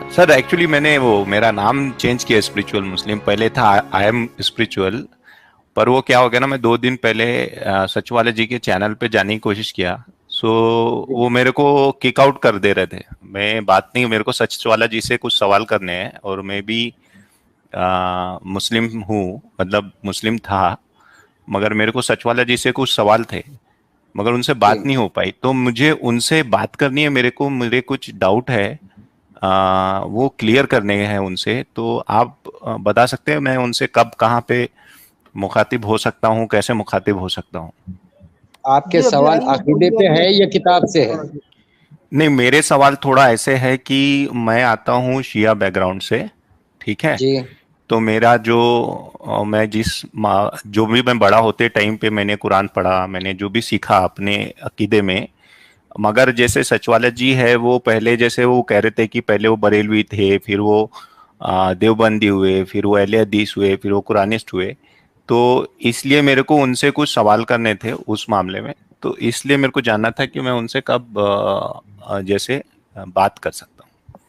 Sir actually मैंने वो मेरा नाम चेंज किया स्पिरिचुअल मुस्लिम, पहले था आई एम स्पिरिचुअल। पर वो क्या हो गया ना, मैं 2 दिन पहले सचवाले जी के चैनल पे जाने की कोशिश किया। सो जी। वो मेरे को किक आउट कर दे रहे थे। मैं बात नहीं, मेरे को सचवाला जी से कुछ सवाल करने हैं और मैं भी मुस्लिम हूँ, मतलब मुस्लिम था। मगर मेरे को सचवाला जी से कुछ सवाल थे, मगर उनसे बात जी। नहीं हो पाई। तो मुझे उनसे बात करनी है, मेरे कुछ डाउट है, वो क्लियर करने हैं उनसे। तो आप बता सकते हैं मैं उनसे कब कहाँ पे मुखातिब हो सकता हूँ, कैसे मुखातिब हो सकता हूँ? आपके सवाल अकीदे पे है या किताब से है? नहीं, मेरे सवाल थोड़ा ऐसे है कि मैं आता हूँ शिया बैकग्राउंड से, ठीक है। जी। तो मेरा जो मैं जो भी मैं बड़ा होते टाइम पे मैंने कुरान पढ़ा, मैंने जो भी सीखा अपने अकीदे में। मगर जैसे सचवाला जी है, वो पहले जैसे वो कह रहे थे कि पहले वो बरेलवी थे, फिर वो देवबंदी हुए, फिर वो अहले हदीस हुए, फिर वो कुरानिस्ट हुए। तो इसलिए मेरे को उनसे कुछ सवाल करने थे उस मामले में। तो इसलिए मेरे को जानना था कि मैं उनसे कब जैसे बात कर सकता हूँ।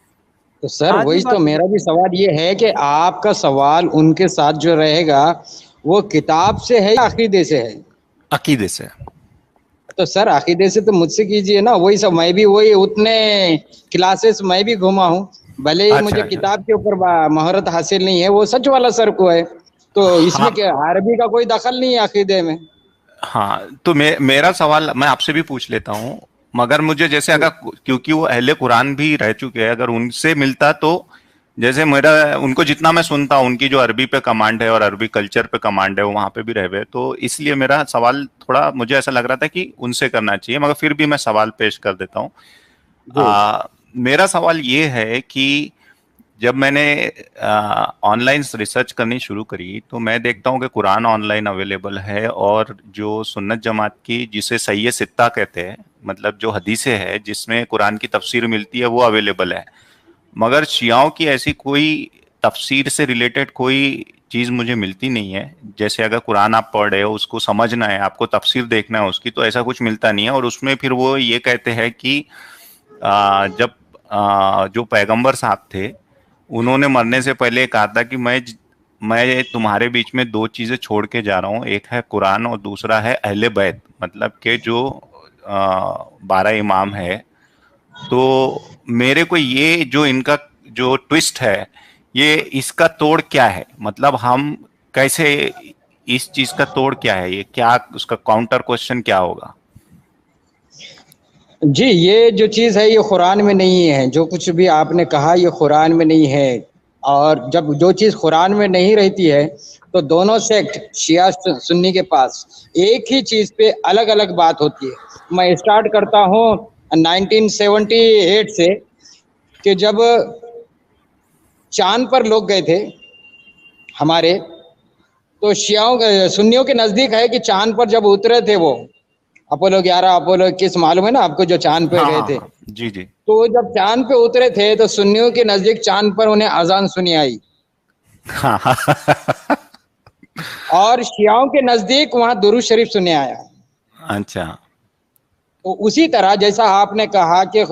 तो सर वही तो मेरा भी सवाल ये है कि आपका सवाल उनके साथ जो रहेगा वो किताब से है या अकीदे से है? अकीदे से। तो सर अकीदे से तो मुझसे कीजिए ना, वही सब मैं भी वही उतने क्लासेस मैं भी घुमा हूँ। भले ही अच्छा मुझे अच्छा। किताब के ऊपर महारत हासिल नहीं है, वो सच वाला सर को है। तो इसमें हाँ क्या अरबी का कोई दखल नहीं है अकीदे में। हाँ, तो मेरा सवाल मैं आपसे भी पूछ लेता हूँ। मगर मुझे जैसे अगर, क्योंकि वो अहले कुरान भी रह चुके हैं, अगर उनसे मिलता तो जैसे मेरा उनको जितना मैं सुनता हूँ, उनकी जो अरबी पे कमांड है और अरबी कल्चर पे कमांड है, वो वहां पे भी रह हुए। तो इसलिए मेरा सवाल थोड़ा मुझे ऐसा लग रहा था कि उनसे करना चाहिए, मगर फिर भी मैं सवाल पेश कर देता हूँ। जी। मेरा सवाल ये है कि जब मैंने ऑनलाइन रिसर्च करनी शुरू करी, तो मैं देखता हूँ कि कुरान ऑनलाइन अवेलेबल है, और जो सुन्नत जमात की जिसे सही सित्ता कहते हैं, मतलब जो हदीसें हैं जिसमें कुरान की तफसीर मिलती है, वो अवेलेबल है। मगर शियाओं की ऐसी कोई तफसीर से रिलेटेड कोई चीज मुझे मिलती नहीं है। जैसे अगर कुरान आप पढ़ रहे हो, उसको समझना है, आपको तफसीर देखना है उसकी, तो ऐसा कुछ मिलता नहीं है। और उसमें फिर वो ये कहते हैं कि जब जो पैगंबर साहब थे, उन्होंने मरने से पहले कहा था कि मैं तुम्हारे बीच में 2 चीजें छोड़ के जा रहा हूँ, एक है कुरान और दूसरा है अहले बैत, मतलब के जो 12 इमाम है। तो मेरे को ये जो इनका जो ट्विस्ट है, ये इसका तोड़ क्या है? मतलब हम कैसे, इस चीज का तोड़ क्या है, ये क्या उसका काउंटर क्वेश्चन क्या होगा? जी, ये जो चीज़ है ये कुरान में नहीं है, जो कुछ भी आपने कहा ये कुरान में नहीं है। और जब जो चीज़ कुरान में नहीं रहती है तो दोनों सेक्ट शिया सुन्नी के पास एक ही चीज़ पे अलग अलग बात होती है। मैं स्टार्ट करता हूँ 1978 से, कि जब चांद पर लोग गए थे हमारे, तो सुन्नियों के नज़दीक है कि चांद पर जब उतरे थे वो अपोलो 11 अपोलो 21, मालूम है ना आपको, जो चांद पे हाँ गए हाँ थे। हाँ, जी जी। तो जब चांद पे उतरे थे तो सुन्नियों के नजदीक चांद पर उन्हें अजान सुनी आई, हाँ हाँ। और शियाओं के नजदीक वहां दुरूद शरीफ सुने आया। अच्छा। तो उसी तरह जैसा आपने कहा कि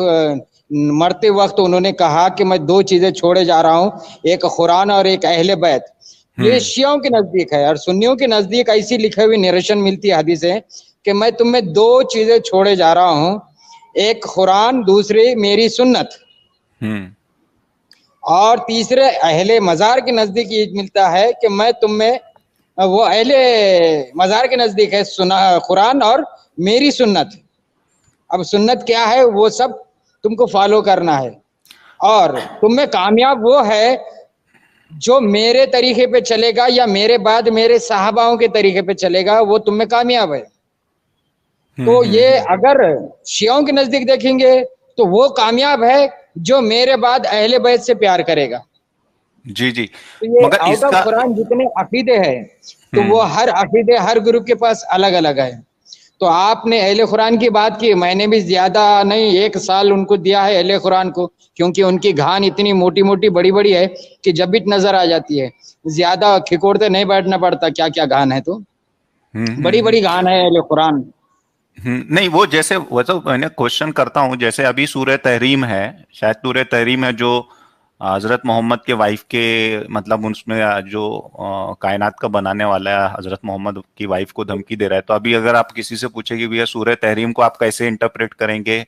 मरते वक्त उन्होंने कहा कि मैं 2 चीजें छोड़े जा रहा हूं, एक कुरान और एक अहले बैत। ये हम्म। शियाओं के नजदीक है, और सुन्नियों के नजदीक ऐसी लिखे हुई निरेशन मिलती है हदीस है कि मैं तुम्हें 2 चीजें छोड़े जा रहा हूं, एक कुरान, दूसरी मेरी सुन्नत, हम्म। और तीसरे अहले मजार के नजदीक ये मिलता है कि मैं तुम में, वो अहले मजार के नजदीक है सुना कुरान और मेरी सुन्नत। अब सुन्नत क्या है वो सब तुमको फॉलो करना है, और तुम में कामयाब वो है जो मेरे तरीके पे चलेगा या मेरे बाद मेरे साहबाओं के तरीके पे चलेगा, वो तुम में कामयाब है। तो ये हम्म। अगर शियाओं के नजदीक देखेंगे तो वो कामयाब है जो मेरे बाद अहले बैत से प्यार करेगा। जी जी। तो ये मगर आउट ऑफ इसका। कुरान जितने अकीदे हैं, तो वो हम्म। हर अकीदे हर ग्रुप के पास अलग अलग है। तो आपने अहले कुरान की बात की, मैंने भी ज्यादा नहीं 1 साल उनको दिया है अहले कुरान को, क्योंकि उनकी घान इतनी मोटी मोटी बड़ी बड़ी है कि जब भी नजर आ जाती है, ज्यादा खिकोड़ते नहीं बैठना पड़ता क्या क्या घान है। तो बड़ी हम्म। बड़ी घान है अहले कुरान। नहीं, वो जैसे वो तो मैंने क्वेश्चन करता हूँ, जैसे अभी सूरह तहरीम है, शायद सूरह तहरीम है जो हजरत मोहम्मद के वाइफ के, मतलब उसमें जो कायनात का बनाने वाला है हजरत मोहम्मद की वाइफ को धमकी दे रहा है। तो अभी अगर आप किसी से पूछे कि भैया सूरह तहरीम को आप कैसे इंटरप्रेट करेंगे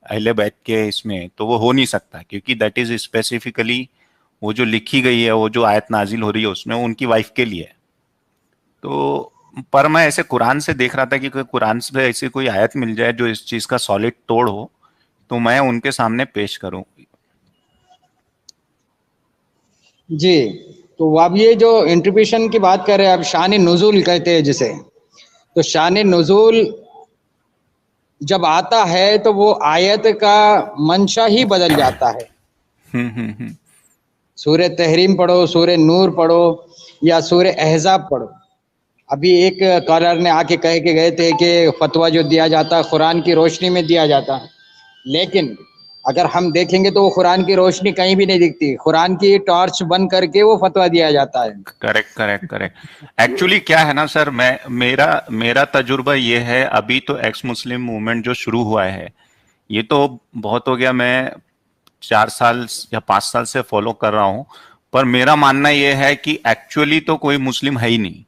अहले बैत के इसमें, तो वो हो नहीं सकता, क्योंकि दैट इज स्पेसिफिकली वो जो लिखी गई है, वो जो आयत नाजिल हो रही है उसमें, वो उनकी वाइफ के लिए है। तो पर मैं ऐसे कुरान से देख रहा था कि कुरान से ऐसी कोई आयत मिल जाए जो इस चीज का सॉलिड तोड़ हो, तो मैं उनके सामने पेश करूं। जी। तो अब ये जो इंटरप्रिटेशन की बात कर रहे हैं, अब शान नुज़ूल कहते हैं जिसे, तो शान नुज़ूल जब आता है तो वो आयत का मंशा ही बदल जाता है। हम्म। सूरह तहरीम पढ़ो, सूरह नूर पढ़ो, या सूरह अहज़ाब पढ़ो। अभी एक कॉलर ने आके कह के गए थे कि फतवा जो दिया जाता है कुरान की रोशनी में दिया जाता है, लेकिन अगर हम देखेंगे तो वो कुरान की रोशनी कहीं भी नहीं दिखती। कुरान की टॉर्च बंद करके वो फतवा दिया जाता है। Correct correct correct. एक्चुअली क्या है ना सर, मैं मेरा मेरा तजुर्बा ये है, अभी तो एक्स मुस्लिम मूवमेंट जो शुरू हुआ है, ये तो बहुत हो गया, मैं 4 साल या 5 साल से फॉलो कर रहा हूं। पर मेरा मानना यह है कि एक्चुअली तो कोई मुस्लिम है ही नहीं,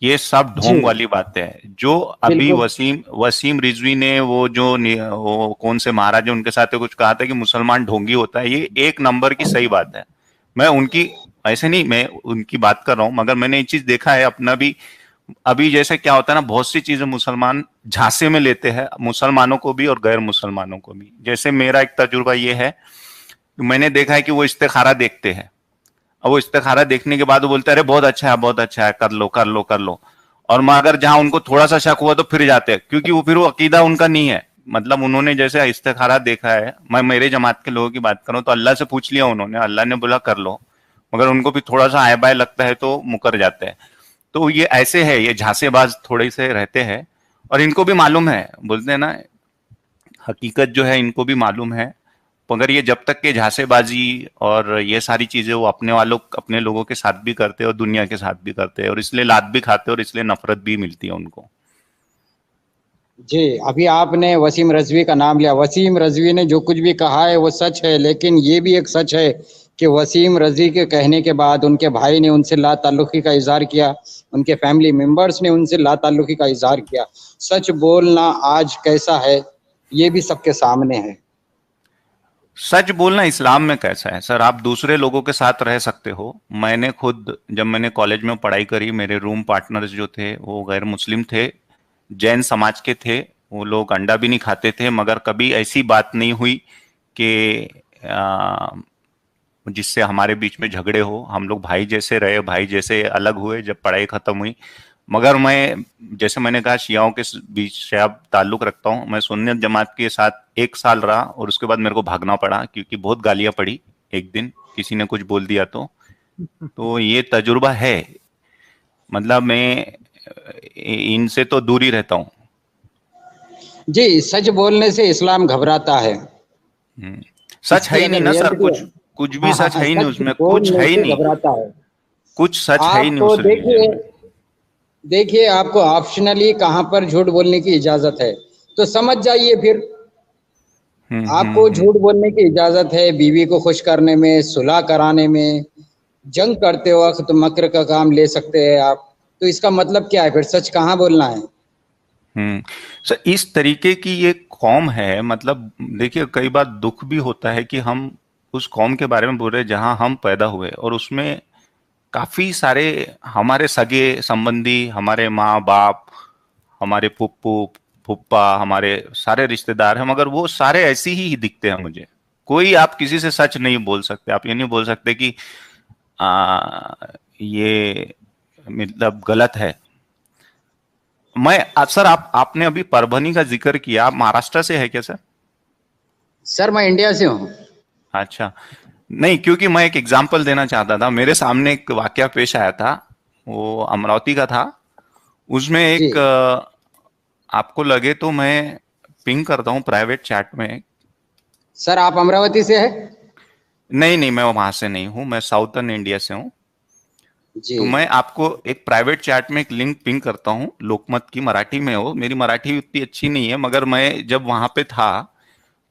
ये सब जी ढोंग वाली बातें है। जो अभी बिल्कुल। वसीम वसीम रिजवी ने वो कौन से महाराज हैं, उनके साथ कुछ कहा था कि मुसलमान ढोंगी होता है, ये एक नंबर की सही बात है। मैं उनकी ऐसे नहीं, मैं उनकी बात कर रहा हूं, मगर मैंने ये चीज देखा है अपना भी। अभी जैसे क्या होता है ना, बहुत सी चीजें मुसलमान झांसे में लेते हैं, मुसलमानों को भी और गैर मुसलमानों को भी। जैसे मेरा एक तजुर्बा ये है, मैंने देखा है कि वो इस्तिखारा देखते हैं, और वो इस्तिखारा देखने के बाद वो बोलते हैं अरे बहुत अच्छा है, बहुत अच्छा है, कर लो कर लो कर लो। और मगर जहां उनको थोड़ा सा शक हुआ तो फिर जाते हैं, क्योंकि वो फिर वो अकीदा उनका नहीं है। मतलब उन्होंने जैसे इस्तिखारा देखा है, मैं मेरे जमात के लोगों की बात करूं तो अल्लाह से पूछ लिया उन्होंने, अल्लाह ने बोला कर लो, मगर उनको भी थोड़ा सा आय बाय लगता है तो मुकर जाते हैं। तो ये ऐसे है, ये झांसेबाज थोड़े से रहते हैं, और इनको भी मालूम है, बोलते हैं ना, हकीकत जो है इनको भी मालूम है। मगर ये जब तक के झांसेबाजी और ये सारी चीजें वो अपने वालों अपने लोगों के साथ भी करते हैं और दुनिया के साथ भी करते हैं, और इसलिए लात भी खाते हैं और इसलिए नफरत भी मिलती है उनको। जी, अभी आपने वसीम रजवी का नाम लिया। वसीम रजवी ने जो कुछ भी कहा है वो सच है, लेकिन ये भी एक सच है कि वसीम रजवी के कहने के बाद उनके भाई ने उनसे ला ताल्लुकी का इजहार किया, उनके फैमिली मेंबर्स ने उनसे ला ताल्लुकी का इजहार किया। सच बोलना आज कैसा है ये भी सबके सामने है। सच बोलना इस्लाम में कैसा है सर? आप दूसरे लोगों के साथ रह सकते हो। मैंने खुद जब मैंने कॉलेज में पढ़ाई करी, मेरे रूम पार्टनर्स जो थे वो गैर मुस्लिम थे, जैन समाज के थे। वो लोग अंडा भी नहीं खाते थे, मगर कभी ऐसी बात नहीं हुई कि जिससे हमारे बीच में झगड़े हो। हम लोग भाई जैसे रहे, भाई जैसे अलग हुए जब पढ़ाई खत्म हुई। मगर मैं, जैसे मैंने कहा, शियाओं के बीच से अब ताल्लुक रखता हूँ। मैं सुन्नत जमात के साथ 1 साल रहा और उसके बाद मेरे को भागना पड़ा, क्योंकि बहुत गालियां पड़ी एक दिन किसी ने कुछ बोल दिया तो ये तजुर्बा है। मतलब मैं इनसे तो दूर ही रहता हूँ। जी, सच बोलने से इस्लाम घबराता है। सच है इसकी ही नहीं अगर ना सर, रियलिटी है। कुछ भी हाँ हाँ सच हाँ, है ही नहीं सच उसमें, कुछ बोलने है ही से नहीं, घबराता है। कुछ सच है ही नहीं आप उस रिलीजन देखिए, में। देखिए आपको ऑप्शनली कहाँ पर झूठ बोलने की इजाजत है, तो समझ जाइए फिर। आपको हम्म। झूठ बोलने की इजाजत है बीवी को खुश करने में, सुलह कराने में, जंग करते वक्त मक्र का काम ले सकते हैं आप। तो इसका मतलब क्या है फिर, सच कहाँ बोलना है? सर इस तरीके की ये कौम है, मतलब देखिए कई बार दुख भी होता है कि हम उस कौम के बारे में बोल रहे हैं जहां हम पैदा हुए, और उसमें काफी सारे हमारे सगे संबंधी, हमारे माँ बाप, हमारे फुप्पू फुप्पा, हमारे सारे रिश्तेदार हैं, मगर वो सारे ऐसे ही दिखते हैं मुझे। कोई, आप किसी से सच नहीं बोल सकते। आप ये नहीं बोल सकते कि आ, ये मतलब गलत है। मैं सर, आपने अभी परभनी का जिक्र किया, आप महाराष्ट्र से है क्या सर? सर मैं इंडिया से हूँ। अच्छा। नहीं, क्योंकि मैं एक एग्जांपल देना चाहता था। मेरे सामने एक वाकया पेश आया था, वो अमरावती का था। उसमें जी एक आपको लगे तो मैं पिंग करता हूँ प्राइवेट चैट में। सर, आप अमरावती से है? नहीं नहीं, मैं वहां से नहीं हूँ, मैं साउथर्न इंडिया से हूँ। जी तो मैं आपको एक प्राइवेट चैट में एक लिंक पिंग करता हूँ, लोकमत की, मराठी में हो। मेरी मराठी उतनी अच्छी नहीं है, मगर मैं जब वहां पे था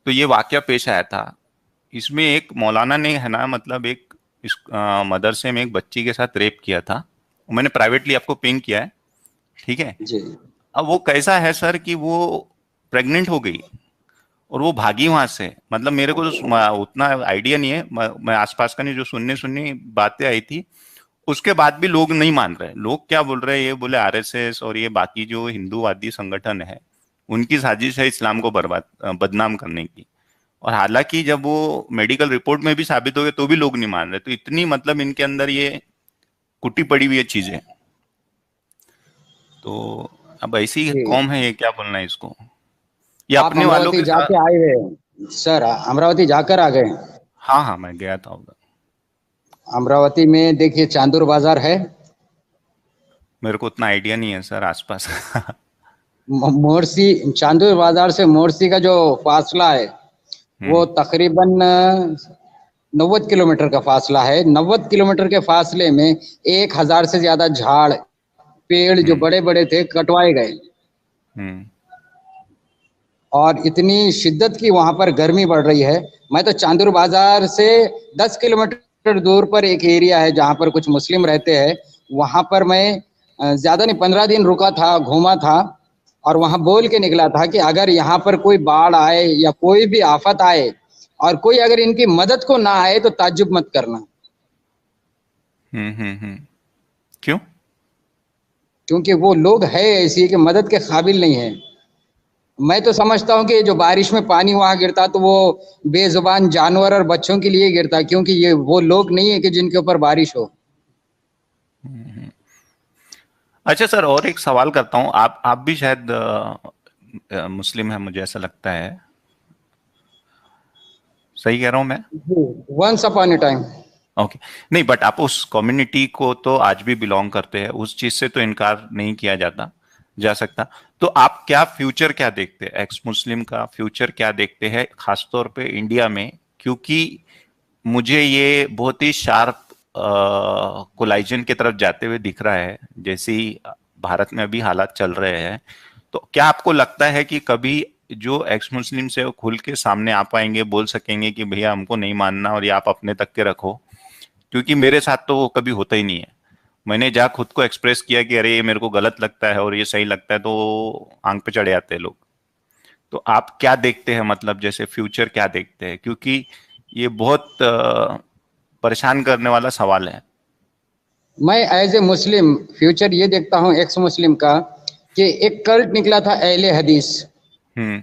तो ये वाकया पेश आया था। इसमें एक मौलाना ने है ना, मतलब एक इस मदरसे में एक बच्ची के साथ रेप किया था। मैंने प्राइवेटली आपको पिंग किया है, ठीक है। जी अब वो कैसा है सर कि वो प्रेग्नेंट हो गई और वो भागी वहां से। मतलब मेरे को तो उतना आइडिया नहीं है, मैं आसपास का नहीं, जो सुनने सुननी बातें आई थी उसके बाद भी लोग नहीं मान रहे। लोग क्या बोल रहे हैं, ये बोले आरएसएस और ये बाकी जो हिंदूवादी संगठन है उनकी साजिश है इस्लाम को बर्बाद बदनाम करने की। और हालांकि जब वो मेडिकल रिपोर्ट में भी साबित हो गए तो भी लोग नहीं मान रहे। तो इतनी मतलब इनके अंदर ये कुटी पड़ी हुई है चीजें। तो अब ऐसी जी। कौम है, ये क्या बोलना है इसको, ये आप अपने वालों अमरावती के साथ। जाके आए हुए हैं सर? अमरावती जाकर आ गए? हाँ हाँ, मैं गया था उधर। अमरावती में देखिए चांदूर बाजार है। मेरे को उतना आइडिया नहीं है सर आसपास का। मोरसी, चांदूर बाजार से मोरसी का जो फासला है वो हम्म। तकरीबन 90 किलोमीटर का फासला है। 90 किलोमीटर के फासले में 1,000 से ज्यादा झाड़ पेड़ जो हम्म। बड़े बड़े थे कटवाए गए। हम्म। और इतनी शिद्दत की वहां पर गर्मी बढ़ रही है। मैं तो चांदूर बाजार से 10 किलोमीटर दूर पर एक एरिया है जहां पर कुछ मुस्लिम रहते हैं, वहां पर मैं ज्यादा नहीं 15 दिन रुका था, घूमा था। और वहां बोल के निकला था कि अगर यहाँ पर कोई बाढ़ आए या कोई भी आफत आए और कोई अगर इनकी मदद को ना आए तो ताज्जुब मत करना। हम्म। क्यों? क्योंकि वो लोग है ऐसी कि मदद के काबिल नहीं है। मैं तो समझता हूँ कि जो बारिश में पानी वहां गिरता तो वो बेजुबान जानवर और बच्चों के लिए गिरता, क्योंकि ये वो लोग नहीं है कि जिनके ऊपर बारिश हो। अच्छा सर, और एक सवाल करता हूँ। आप भी शायद मुस्लिम है, मुझे ऐसा लगता है। सही कह रहा हूँ मैं? Once upon a time. Okay. नहीं, बट आप उस कम्युनिटी को तो आज भी बिलोंग करते हैं, उस चीज से तो इनकार नहीं किया जाता जा सकता। तो आप क्या फ्यूचर क्या देखते हैं, एक्स मुस्लिम का फ्यूचर क्या देखते हैं, खासतौर पे इंडिया में? क्योंकि मुझे ये बहुत ही शार्प कोलाइजन की तरफ जाते हुए दिख रहा है, जैसे ही भारत में अभी हालात चल रहे हैं। तो क्या आपको लगता है कि कभी जो एक्स मुस्लिम से वो खुल के सामने आ पाएंगे, बोल सकेंगे कि भैया हमको नहीं मानना और ये आप अपने तक के रखो? क्योंकि मेरे साथ तो वो कभी होता ही नहीं है। मैंने जहाँ खुद को एक्सप्रेस किया कि अरे ये मेरे को गलत लगता है और ये सही लगता है, तो आंख पे चढ़े आते हैं लोग। तो आप क्या देखते हैं, मतलब जैसे फ्यूचर क्या देखते हैं? क्योंकि ये बहुत परेशान करने वाला सवाल है। मैं एज ए मुस्लिम फ्यूचर ये देखता हूँ एक्स मुस्लिम का, कि एक कल्ट निकला था अहले हदीस। हम्म।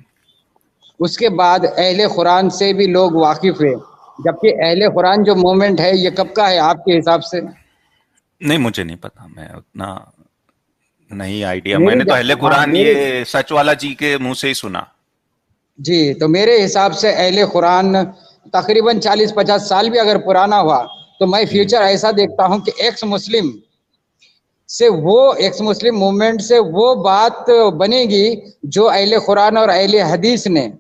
उसके बाद अहले कुरान से भी लोग वाकिफ हुए। जबकि अहले कुरान जो मूवमेंट है ये कब का है आपके हिसाब से? नहीं, मुझे नहीं पता, मैं उतना नहीं आइडिया। मेरी मैंने तो अहले हाँ कुरान मेरे ये सच वाला जी के मुंह से ही सुना। जी, तो मेरे हिसाब से अहले कुरान तकरीबन 40-50 साल भी अगर पुराना हुआ तो मैं हम्म। फ्यूचर ऐसा देखता हूँ कि एक्स मुस्लिम से वो एक्स मुस्लिम मूवमेंट से वो बात बनेगी जो अहले कुरान और अहले हदीस ने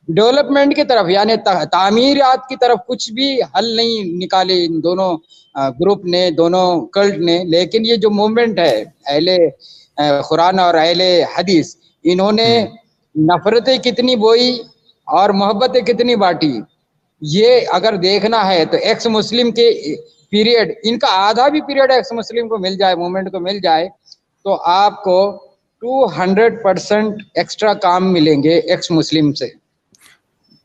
डेवलपमेंट की तरफ यानी तामीरात की तरफ कुछ भी हल नहीं निकाले इन दोनों ग्रुप ने, दोनों कल्ट ने। लेकिन ये जो मूवमेंट है अहले कुरान और अहले हदीस, इन्होंने हम्म। नफरतें कितनी बोई और मोहब्बतें कितनी बांटी। ये अगर देखना है तो एक्स मुस्लिम के पीरियड, इनका आधा भी पीरियड एक्स मुस्लिम को मिल जाए, मूवमेंट को मिल जाए, तो आपको 200% एक्स्ट्रा काम मिलेंगे एक्स मुस्लिम से।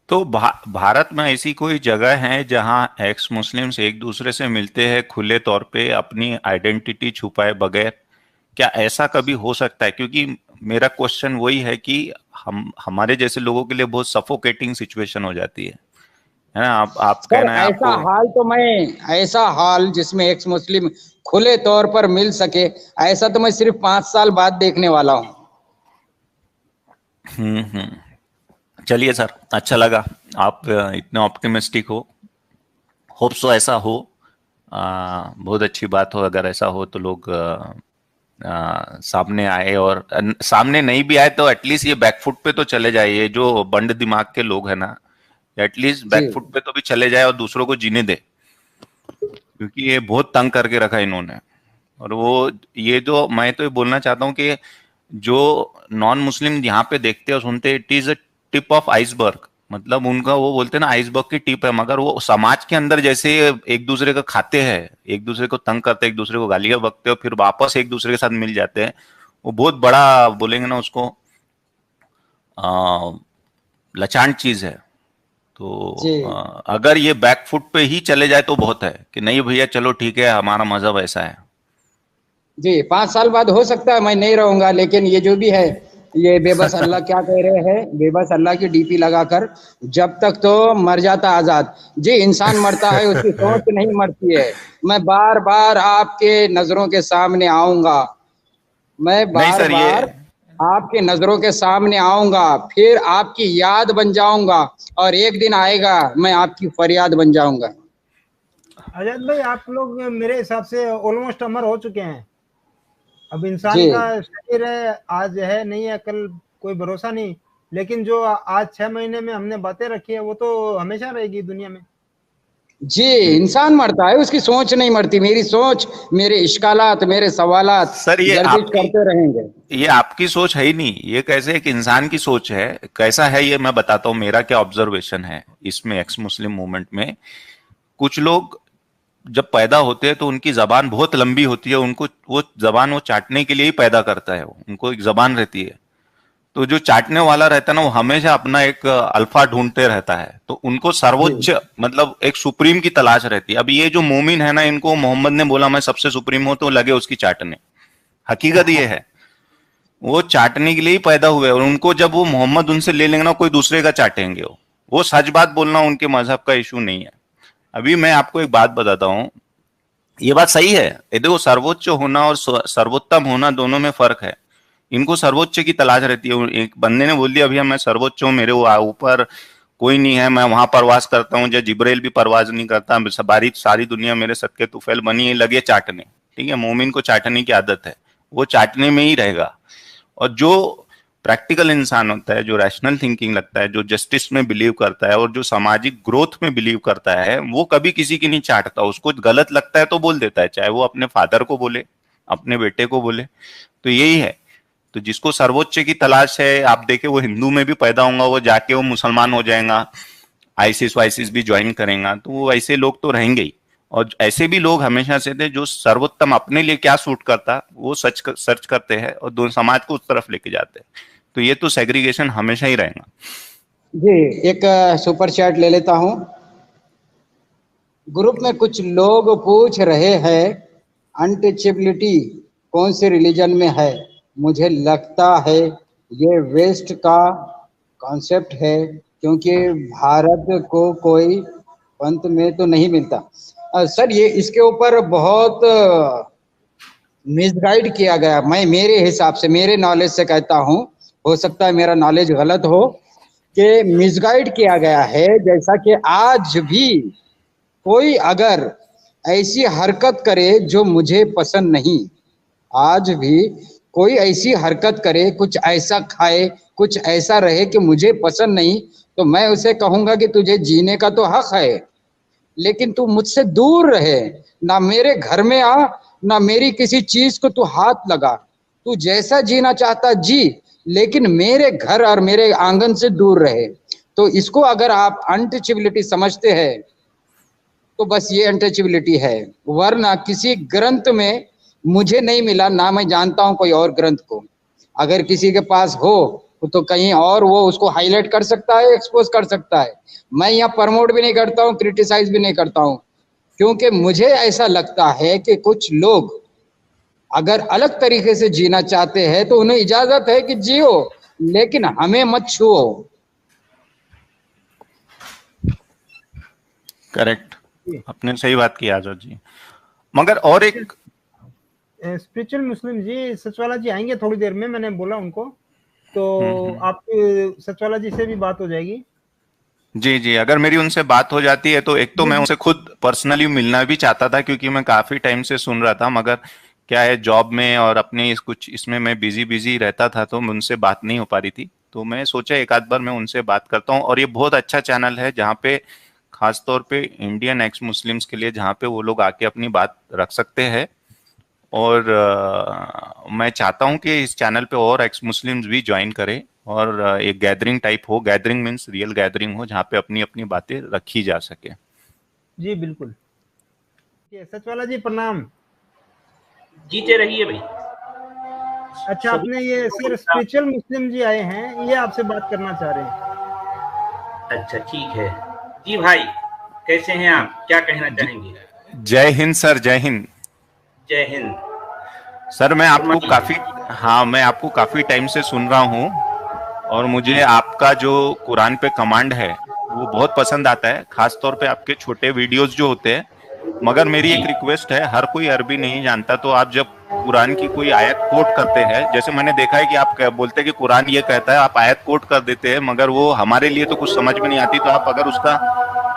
तो भारत में ऐसी कोई जगह है जहां एक्स मुस्लिम्स एक दूसरे से मिलते हैं खुले तौर पे, अपनी आइडेंटिटी छुपाए बगैर? क्या ऐसा कभी हो सकता है? क्योंकि मेरा क्वेश्चन वही है कि हम हमारे जैसे लोगों के लिए बहुत सफोकेटिंग सिचुएशन हो जाती है ना? आप सर कहना है ऐसा आपको। हाल तो मैं, ऐसा हाल जिसमें एक्स मुस्लिम खुले तौर पर मिल सके, ऐसा तो मैं सिर्फ 5 साल बाद देखने वाला हूँ। चलिए सर, अच्छा लगा आप इतने ऑप्टिमिस्टिक हो। होप सो ऐसा हो। बहुत अच्छी बात हो अगर ऐसा हो तो लोग सामने आए, और सामने नहीं भी आए तो एटलीस्ट ये बैकफुट पे तो चले जाए। ये जो बंड दिमाग के लोग हैं ना, एटलीस्ट जी बैकफुट पे तो भी चले जाए और दूसरों को जीने दे। क्योंकि ये बहुत तंग करके रखा है इन्होंने। और वो ये जो मैं तो ये बोलना चाहता हूँ कि जो नॉन मुस्लिम यहाँ पे देखते और सुनते, it is a tip of iceberg. मतलब उनका वो बोलते हैं ना आइसबर्ग की टिप है, मगर वो समाज के अंदर जैसे एक दूसरे का खाते हैं, एक दूसरे को तंग करते हैं, एक दूसरे को गालियां बकते हो, फिर वापस एक दूसरे के साथ मिल जाते हैं, वो बहुत बड़ा बोलेंगे ना उसको आ, लचांड चीज है। तो जी अगर ये बैकफुट पे ही चले जाए तो बहुत है कि नहीं भैया चलो ठीक है हमारा मजहब ऐसा है। जी, 5 साल बाद हो सकता है मैं नहीं रहूंगा, लेकिन ये जो भी है, ये बेबस अल्लाह क्या कह रहे हैं, बेबस अल्लाह की डीपी लगाकर, जब तक तो मर जाता आजाद। जी, इंसान मरता है, उसकी सोच नहीं मरती है। मैं बार बार आपके नजरों के सामने आऊंगा, मैं नहीं बार सर ये बार आपके नजरों के सामने आऊंगा, फिर आपकी याद बन जाऊंगा, और एक दिन आएगा मैं आपकी फरियाद बन जाऊंगा। आजाद भाई, आप लोग मेरे हिसाब से ऑलमोस्ट अमर हो चुके हैं। अब जी इंसान का शरीर है, आज है नहीं है, कल कोई भरोसा नहीं। लेकिन जो आज 6 महीने में हमने बातें रखी है वो तो हमेशा रहेगी दुनिया में। जी, इंसान मरता है, उसकी सोच नहीं मरती। मेरी सोच, मेरे इश्कालात, मेरे सवालात सर गर्दिश करते रहेंगे। ये आपकी सोच है ही नहीं, ये कैसे एक इंसान की सोच है। कैसा है ये मैं बताता हूँ, मेरा क्या ऑब्जर्वेशन है इसमें एक्स मुस्लिम मूवमेंट में। कुछ लोग जब पैदा होते हैं तो उनकी जबान बहुत लंबी होती है, उनको वो जबान वो चाटने के लिए ही पैदा करता है, वो उनको एक जबान रहती है। तो जो चाटने वाला रहता है ना वो हमेशा अपना एक अल्फा ढूंढते रहता है, तो उनको जी सर्वोच्च मतलब एक सुप्रीम की तलाश रहती है। अब ये जो मोमिन है ना, इनको मोहम्मद ने बोला मैं सबसे सुप्रीम हूं तो लगे उसकी चाटने। हकीकत ये है, वो चाटने के लिए ही पैदा हुए, और उनको जब वो मोहम्मद उनसे ले लेंगे ना कोई दूसरे का चाटेंगे। वो सच बात बोलना उनके मजहब का इशू नहीं है। अभी मैं आपको एक बात बताता हूँ, ये बात सही है। ये देखो सर्वोच्च होना और सर्वोत्तम होना दोनों में फर्क है। इनको सर्वोच्च की तलाश रहती है। एक बंदे ने बोल दिया भैया मैं सर्वोच्च हूँ, मेरे ऊपर कोई नहीं है, मैं वहां परवाज करता हूँ, जब जिब्राइल भी परवाज नहीं करता, सारी सारी दुनिया मेरे सदके तुफैल बनी है, लगे चाटने। ठीक है, मोमिन को चाटने की आदत है, वो चाटने में ही रहेगा। और जो प्रैक्टिकल इंसान होता है, जो रैशनल थिंकिंग लगता है, जो जस्टिस में बिलीव करता है और जो सामाजिक ग्रोथ में बिलीव करता है, वो कभी किसी की नहीं चाटता। उसको गलत लगता है तो बोल देता है, चाहे वो अपने फादर को बोले, अपने बेटे को बोले। तो यही है। तो जिसको सर्वोच्च की तलाश है, आप देखे वो हिंदू में भी पैदा होगा, वो जाके वो मुसलमान हो जाएगा, आईसिस वाइसिस भी ज्वाइन करेगा, तो वो ऐसे लोग तो रहेंगे ही। और ऐसे भी लोग हमेशा से थे जो सर्वोत्तम अपने लिए क्या सूट करता वो सर्च करते हैं और दोनों समाज को उस तरफ लेके जाते हैं। तो ये तो सेग्रीगेशन हमेशा ही रहेगा। जी, एक सुपर चैट ले लेता हूँ। ग्रुप में कुछ लोग पूछ रहे हैं अनटचेबिलिटी कौन से रिलीजन में है। मुझे लगता है ये वेस्ट का कॉन्सेप्ट है, क्योंकि भारत को कोई पंथ में तो नहीं मिलता। सर, ये इसके ऊपर बहुत मिसगाइड किया गया। मैं मेरे हिसाब से, मेरे नॉलेज से कहता हूँ, हो सकता है मेरा नॉलेज गलत हो, कि मिसगाइड किया गया है। जैसा कि आज भी कोई अगर ऐसी हरकत करे जो मुझे पसंद नहीं, आज भी कोई ऐसी हरकत करे, कुछ ऐसा खाए, कुछ ऐसा रहे कि मुझे पसंद नहीं, तो मैं उसे कहूंगा कि तुझे जीने का तो हक है, लेकिन तू मुझसे दूर रहे, ना मेरे घर में आ, ना मेरी किसी चीज को तू हाथ लगा। तू जैसा जीना चाहता जी, लेकिन मेरे घर और मेरे आंगन से दूर रहे। तो इसको अगर आप अनटचेबिलिटी समझते हैं तो बस ये अनटचेबिलिटी है, वरना किसी ग्रंथ में मुझे नहीं मिला, ना मैं जानता हूं कोई और ग्रंथ को। अगर किसी के पास हो तो कहीं और वो उसको हाईलाइट कर सकता है, एक्सपोज कर सकता है। मैं यहाँ प्रमोट भी नहीं करता हूँ, क्रिटिसाइज भी नहीं करता हूँ, क्योंकि मुझे ऐसा लगता है कि कुछ लोग अगर अलग तरीके से जीना चाहते हैं तो उन्हें इजाजत है कि जियो, लेकिन हमें मत छुओ। करेक्ट, आपने सही बात की आजाद जी। मगर और एक स्पिरिचुअल मुस्लिम जी, सचवाला जी आएंगे थोड़ी देर में, मैंने बोला उनको, तो आप सचवाला जी से भी बात हो जाएगी। जी जी, अगर मेरी उनसे बात हो जाती है तो एक तो जी मैं जी उनसे खुद पर्सनली मिलना भी चाहता था, क्योंकि मैं काफी टाइम से सुन रहा था, मगर क्या है जॉब में और अपने कुछ इसमें मैं बिजी बिजी रहता था, तो उनसे बात नहीं हो पा रही थी। तो मैं सोचा एक आध बार मैं उनसे बात करता हूँ। और ये बहुत अच्छा चैनल है जहाँ पे खास तौर पे इंडियन एक्स मुस्लिम्स के लिए, जहाँ पे वो लोग आके अपनी बात रख सकते हैं। और मैं चाहता हूँ कि इस चैनल पे और एक्स मुस्लिम्स भी ज्वाइन करें और एक गैदरिंग टाइप हो, गैदरिंग मीन्स रियल गैदरिंग हो, जहाँ पे अपनी अपनी बातें रखी जा सके। जी बिल्कुल। सच वाला जी प्रणाम। जीते रहिए भाई। अच्छा, अपने ये सर स्पिरिचुअल मुस्लिम जी आए हैं, ये आपसे बात करना चाह रहे हैं। अच्छा ठीक है जी भाई, कैसे हैं आप, क्या कहना चाहेंगे? जय हिंद सर, जय हिंद। जय हिंद सर मैं आपको काफी टाइम से सुन रहा हूँ और मुझे आपका जो कुरान पे कमांड है वो बहुत पसंद आता है, खास तौर पे आपके छोटे वीडियोस जो होते हैं। मगर मेरी एक रिक्वेस्ट है, हर कोई अरबी नहीं जानता, तो आप जब कुरान की कोई आयत कोट करते हैं, जैसे मैंने देखा है कि आप बोलते हैं कि कुरान ये कहता है, आप आयत कोट कर देते हैं, मगर वो हमारे लिए तो कुछ समझ में नहीं आती। तो आप अगर उसका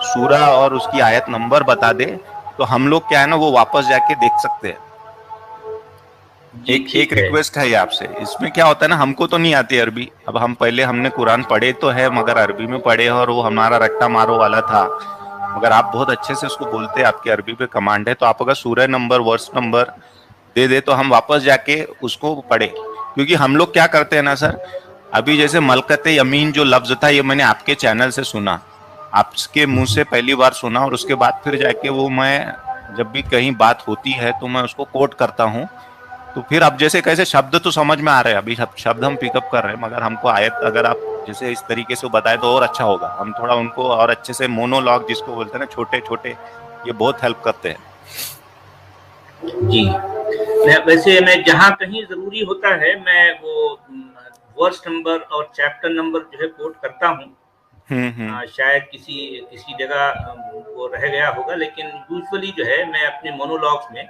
सूरा और उसकी आयत नंबर बता दे तो हम लोग क्या है ना, वो वापस जाके देख सकते हैं। एक रिक्वेस्ट है ये आपसे। इसमें क्या होता है ना, हमको तो नहीं आती अरबी। अब हमने कुरान पढ़े तो है, मगर अरबी में पढ़े और वो हमारा रट्टा मारो वाला था, मगर आप बहुत अच्छे से उसको बोलते हैं, आपकी अरबी पे कमांड है। तो आप अगर सूरह नंबर, वर्स नंबर दे दे तो हम वापस जाके उसको पढ़े। क्योंकि हम लोग क्या करते हैं ना सर, अभी जैसे मलकते यमीन जो लफ्ज था, ये मैंने आपके चैनल से सुना, आपके मुंह से पहली बार सुना, और उसके बाद फिर जाके वो मैं जब भी कहीं बात होती है तो मैं उसको कोट करता हूँ। तो फिर अब जैसे कैसे शब्द तो समझ में आ रहे हैं, अभी शब्द हम पिकअप कर रहे हैं, मगर हमको आयत अगर आप जैसे इस तरीके से बताए तो और अच्छा होगा। हम थोड़ा उनको और अच्छे से मोनोलॉग जिसको बोलते हैं ना, छोटे छोटे, ये बहुत हेल्प करते हैं जी। वैसे मैं जहाँ कहीं जरूरी होता है मैं वो वर्स नंबर और चैप्टर नंबर जो है कोट करता हूँ। शायद किसी जगह वो रह गया होगा, लेकिन यूजुअली जो है मैं अपने मोनोलॉग्स में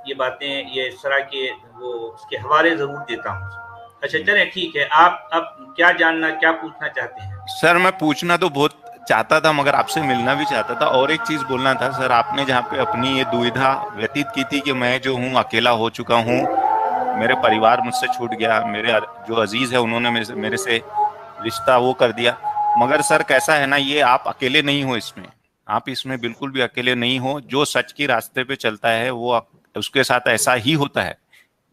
ये बातें, ये इस तरह के वो उसके हवाले जरूर देता हूँ। अच्छा चलें, ठीक है। आप अब क्या पूछना चाहते हैं? सर मैं पूछना तो बहुत चाहता था, मगर आपसे मिलना भी चाहता था, और एक चीज बोलना था सर। आपने जहाँ पे अपनी ये दुविधा व्यतीत की थी कि मैं जो हूँ अकेला हो चुका हूँ, मेरे परिवार मुझसे छूट गया, मेरे जो अजीज है उन्होंने मेरे से रिश्ता वो कर दिया, मगर सर कैसा है ना, ये आप अकेले नहीं हो इसमें, आप इसमें बिल्कुल भी अकेले नहीं हो। जो सच के रास्ते पे चलता है वो उसके साथ ऐसा ही होता है,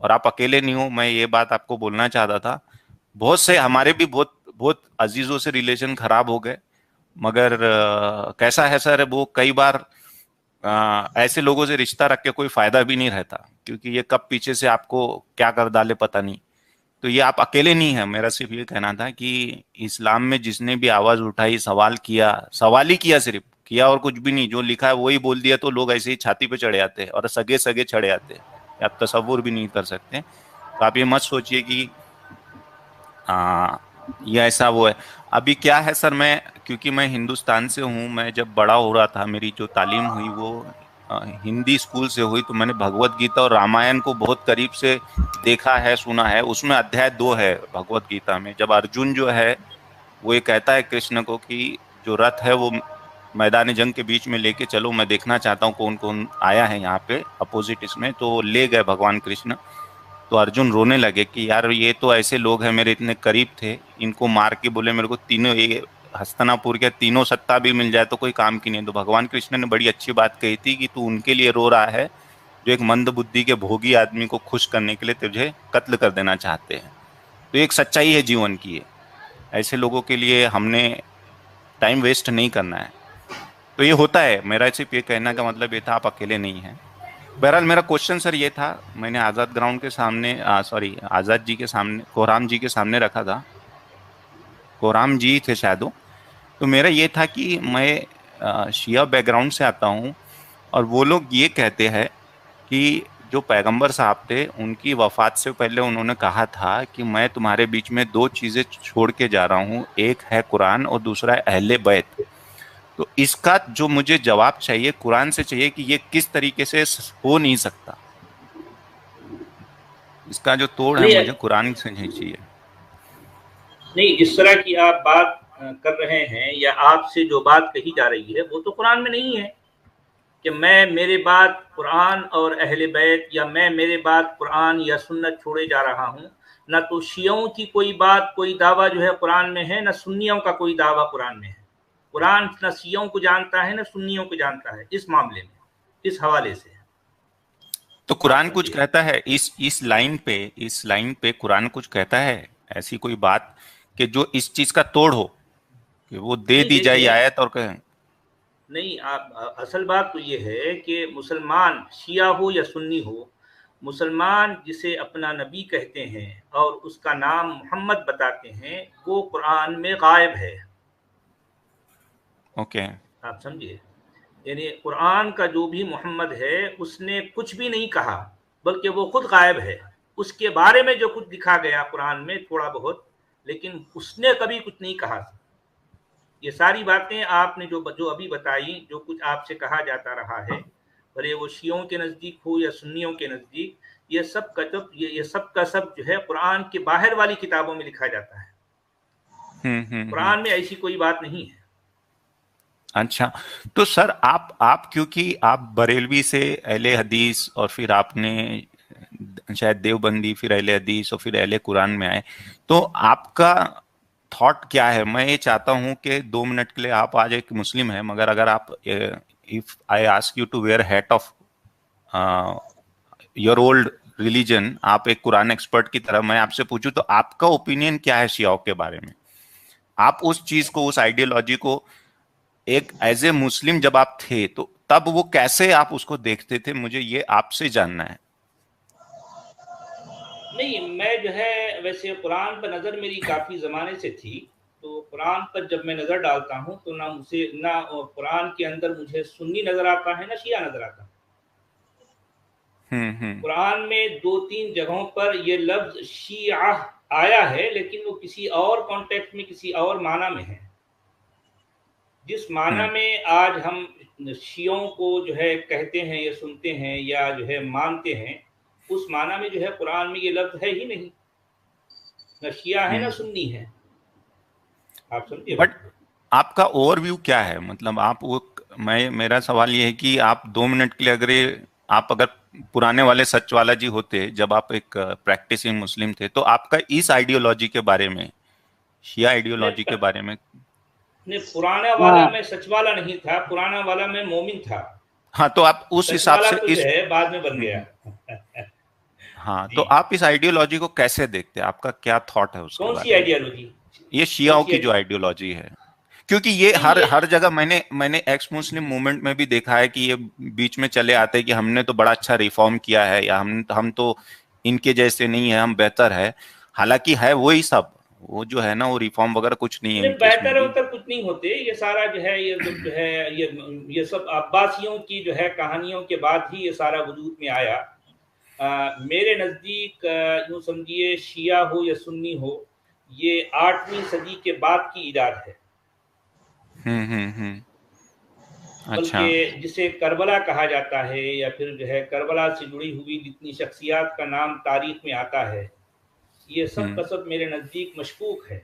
और आप अकेले नहीं हो। मैं ये बात आपको बोलना चाहता था। बहुत से हमारे भी बहुत बहुत अजीजों से रिलेशन खराब हो गए, मगर कैसा है सर, वो कई बार ऐसे लोगों से रिश्ता रख के कोई फायदा भी नहीं रहता, क्योंकि ये कब पीछे से आपको क्या कर डाले पता नहीं। तो ये आप अकेले नहीं है। मेरा सिर्फ ये कहना था कि इस्लाम में जिसने भी आवाज उठाई, सवाल ही किया, सिर्फ किया और कुछ भी नहीं, जो लिखा है वही बोल दिया, तो लोग ऐसे ही छाती पे चढ़े आते हैं और सगे सगे चढ़े आते हैं, आप तसव्वुर भी नहीं कर सकते। तो आप ये मत सोचिए कि ये ऐसा वो है। अभी क्या है सर, क्योंकि मैं हिंदुस्तान से हूँ, मैं जब बड़ा हो रहा था, मेरी जो तालीम हुई वो हिंदी स्कूल से हुई, तो मैंने भगवत गीता और रामायण को बहुत करीब से देखा है, सुना है। उसमें अध्याय 2 है भगवत गीता में, जब अर्जुन जो है वो ये कहता है कृष्ण को कि जो रथ है वो मैदान जंग के बीच में लेके चलो, मैं देखना चाहता हूँ कौन कौन आया है यहाँ पे अपोजिट इसमें। तो ले गए भगवान कृष्ण। तो अर्जुन रोने लगे कि यार ये तो ऐसे लोग हैं, मेरे इतने करीब थे, इनको मार के बोले मेरे को तीनों, ये हस्तिनापुर के तीनों सत्ता भी मिल जाए तो कोई काम की नहीं। तो भगवान कृष्ण ने बड़ी अच्छी बात कही थी कि तू उनके लिए रो रहा है जो एक मंद बुद्धि के भोगी आदमी को खुश करने के लिए तुझे कत्ल कर देना चाहते हैं। तो एक सच्चाई है जीवन की है, ऐसे लोगों के लिए हमने टाइम वेस्ट नहीं करना है। तो ये होता है। मेरा सिर्फ ये कहना का मतलब ये था, आप अकेले नहीं हैं। बहरहाल मेरा क्वेश्चन सर ये था, मैंने आज़ाद ग्राउंड के सामने आज़ाद जी के सामने, कोराम जी के सामने रखा था, कोराम जी थे शायद वो। तो मेरा ये था कि मैं शिया बैकग्राउंड से आता हूँ, और वो लोग ये कहते हैं कि जो पैगंबर साहब थे उनकी वफात से पहले उन्होंने कहा था कि मैं तुम्हारे बीच में 2 चीज़ें छोड़ के जा रहा हूँ, एक है कुरान और दूसरा है अहले बैत। तो इसका जो मुझे जवाब चाहिए कुरान से चाहिए कि ये किस तरीके से हो नहीं सकता, इसका जो तोड़ है मुझे कुरान से नहीं चाहिए। नहीं, इस तरह की आप बात कर रहे हैं, या आपसे जो बात कही जा रही है वो तो कुरान में नहीं है कि मैं मेरे बाद कुरान और अहले बैत, या मैं मेरे बाद कुरान या सुन्नत छोड़े जा रहा हूँ। ना तो शियों की कोई बात, कोई दावा जो है कुरान में है, ना सुन्नियों का कोई दावा कुरान में है। कुरान न शियों को जानता है, न सुन्नियों को जानता है इस मामले में, इस हवाले से। तो कुरान कुछ कहता है इस लाइन पे कुरान कुछ कहता है ऐसी कोई बात कि जो इस चीज का तोड़ हो, कि वो दे नहीं, दी जाए देखिए, आयत और कहें। नहीं, आप असल बात तो ये है कि मुसलमान शिया हो या सुन्नी हो, मुसलमान जिसे अपना नबी कहते हैं और उसका नाम मोहम्मद बताते हैं, वो कुरान में गायब है। ओके। आप समझिए, यानी कुरान का जो भी मोहम्मद है उसने कुछ भी नहीं कहा, बल्कि वो खुद गायब है। उसके बारे में जो कुछ लिखा गया कुरान में थोड़ा बहुत, लेकिन उसने कभी कुछ नहीं कहा। ये सारी बातें आपने जो जो अभी बताई, जो कुछ आपसे कहा जाता रहा है, भले वो शियों के नज़दीक हो या सुन्नियों के नज़दीक, ये सब ये सब का सब जो है कुरान के बाहर वाली किताबों में लिखा जाता है। कुरान में ऐसी कोई बात नहीं है। अच्छा, तो सर आप क्योंकि आप बरेलवी से अहले हदीस और फिर आपने शायद देवबंदी, फिर अहले हदीस और फिर अहले कुरान में आए, तो आपका थॉट क्या है? मैं ये चाहता हूं कि 2 मिनट के लिए, आप आज एक मुस्लिम है, मगर अगर आप, if I ask you to wear hat of your old religion, आप एक कुरान एक्सपर्ट की तरह मैं आपसे पूछूं तो आपका ओपिनियन क्या है शियाओं के बारे में? आप उस चीज को, उस आइडियोलॉजी को एक एज ए मुस्लिम जब आप थे तो तब वो कैसे आप उसको देखते थे, मुझे ये आपसे जानना है। नहीं, मैं जो है वैसे कुरान पर नज़र मेरी काफ़ी ज़माने से थी, तो कुरान पर जब मैं नज़र डालता हूँ तो ना कुरान के अंदर मुझे सुन्नी नज़र आता है ना शिया नज़र आता है। कुरान में 2-3 जगहों पर ये लफ्ज शिया आया है, लेकिन वो किसी और कॉन्टेक्स्ट में, किसी और माना में है। जिस माना में आज हम शियों को जो है कहते हैं या सुनते हैं या जो है मानते हैं, उस माना में जो है कुरान में ये लफ्ज है ही नहीं, ना शिया है ना सुन्नी है। आप समझिए। बट आपका ओवरव्यू क्या है? मतलब आप वो, मेरा सवाल ये है कि आप 2 मिनट के लिए अगर पुराने वाले सच वाला जी होते, जब आप एक प्रैक्टिसिंग मुस्लिम थे, तो आपका इस आइडियोलॉजी के बारे में, शिया आइडियोलॉजी के बारे में। नहीं, पुराना वाला मैं सच वाला नहीं था, पुराना वाला मैं मोमिन था। हाँ, तो आप उस हिसाब से तो इस जो है बाद में बन गया। हाँ, तो आप इस आइडियोलॉजी को कैसे देखते हैं? आपका क्या थॉट है उसके कौन बारे सी में? आइडियोलॉजी? ये शियाओं की जो आइडियोलॉजी है, क्योंकि ये हर जगह मैंने एक्स मुस्लिम मूवमेंट में भी देखा है कि ये बीच में चले आते हैं कि हमने तो बड़ा अच्छा रिफॉर्म किया है, या हम तो इनके जैसे नहीं है, हम बेहतर है। हालांकि है वही सब, वो जो है ना, वो रिफॉर्म वगैरह कुछ नहीं है इनके इसमें भी। बेहतर कुछ नहीं होते। ये सारा जो है ये सब अब्बासियों की जो है कहानियों के बाद ही ये सारा वजूद में आया। मेरे नज़दीक यूँ समझिए, शिया हो या सुन्नी हो, ये 8वीं सदी के बाद की इजाद है। अच्छा। बल्कि जिसे करबला कहा जाता है, या फिर जो है करबला से जुड़ी हुई जितनी शख्सियात का नाम तारीख में आता है, ये सब का सब मेरे नज़दीक मशकूक है।